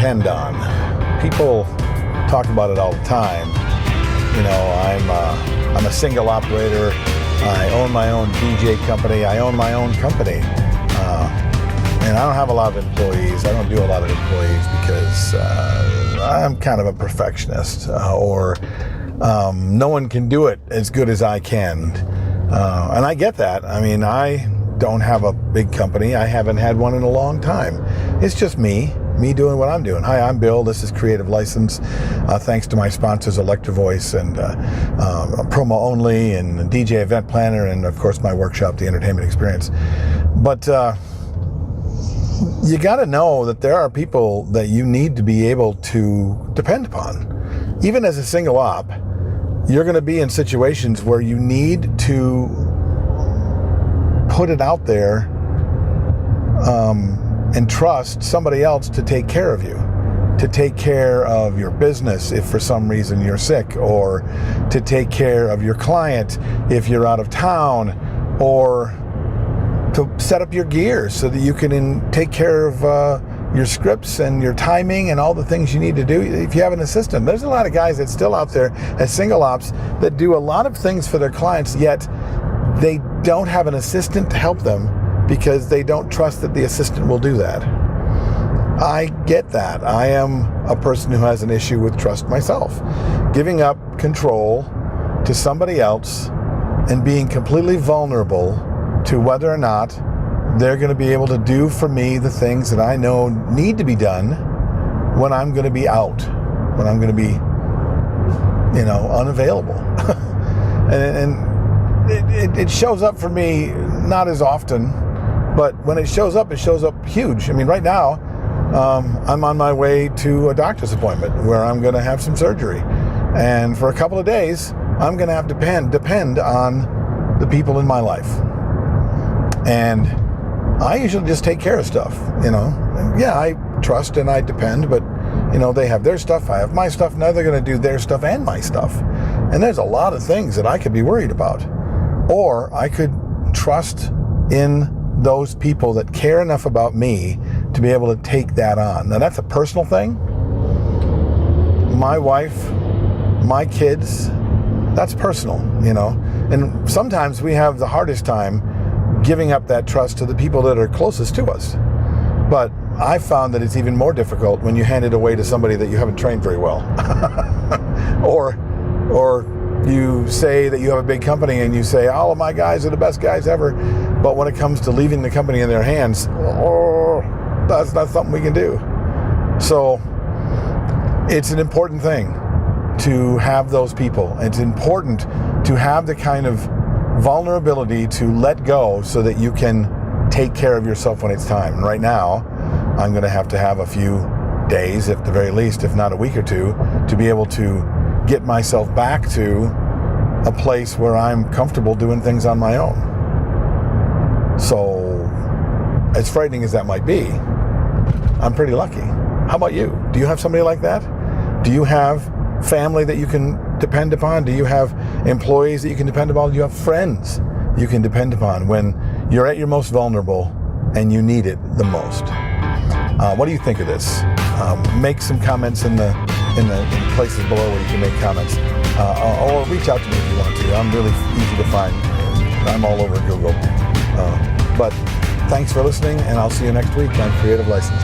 depend on. People talk about it all the time. You know, I'm a single operator. I own my own DJ company. I own my own company. And I don't have a lot of employees. I don't do a lot of employees because I'm kind of a perfectionist, or no one can do it as good as I can. And I get that. I mean, I don't have a big company. I haven't had one in a long time. It's just me doing what I'm doing. Hi, I'm Bill. This is Creative License. Thanks to my sponsors, Electro Voice and Promo Only and DJ Event Planner, and of course my workshop, The Entertainment Experience. But you got to know that there are people that you need to be able to depend upon. Even as a single op, you're going to be in situations where you need to put it out there and trust somebody else to take care of you, to take care of your business if for some reason you're sick, or to take care of your client if you're out of town, or to set up your gear so that you can take care of your scripts and your timing and all the things you need to do if you have an assistant. There's a lot of guys that's still out there as single ops that do a lot of things for their clients, yet they don't have an assistant to help them because they don't trust that the assistant will do that. I get that. I am a person who has an issue with trust myself. Giving up control to somebody else and being completely vulnerable to whether or not they're going to be able to do for me the things that I know need to be done when I'm going to be out, when I'm going to be, you know, unavailable. and it shows up for me not as often, but when it shows up huge. I mean, right now, I'm on my way to a doctor's appointment where I'm going to have some surgery. And for a couple of days, I'm going to have to depend on the people in my life. And I usually just take care of stuff, you know. And yeah, I trust and I depend, but, you know, they have their stuff, I have my stuff. Now they're going to do their stuff and my stuff. And there's a lot of things that I could be worried about. Or I could trust in those people that care enough about me to be able to take that on. Now that's a personal thing. My wife, my kids, that's personal, you know. And sometimes we have the hardest time giving up that trust to the people that are closest to us. But I found that it's even more difficult when you hand it away to somebody that you haven't trained very well. or you say that you have a big company and you say, all of my guys are the best guys ever. But when it comes to leaving the company in their hands, that's not something we can do. So it's an important thing to have those people. It's important to have the kind of vulnerability to let go so that you can take care of yourself when it's time. And right now, I'm going to have a few days, at the very least, if not a week or two, to be able to get myself back to a place where I'm comfortable doing things on my own. So, as frightening as that might be, I'm pretty lucky. How about you? Do you have somebody like that? Do you have family that you can depend upon? Do you have employees that you can depend upon? Do you have friends you can depend upon when you're at your most vulnerable and you need it the most? What do you think of this? Make some comments in the places below where you can make comments, or reach out to me if you want to. I'm really easy to find. I'm all over Google. But thanks for listening, and I'll see you next week on Creative License.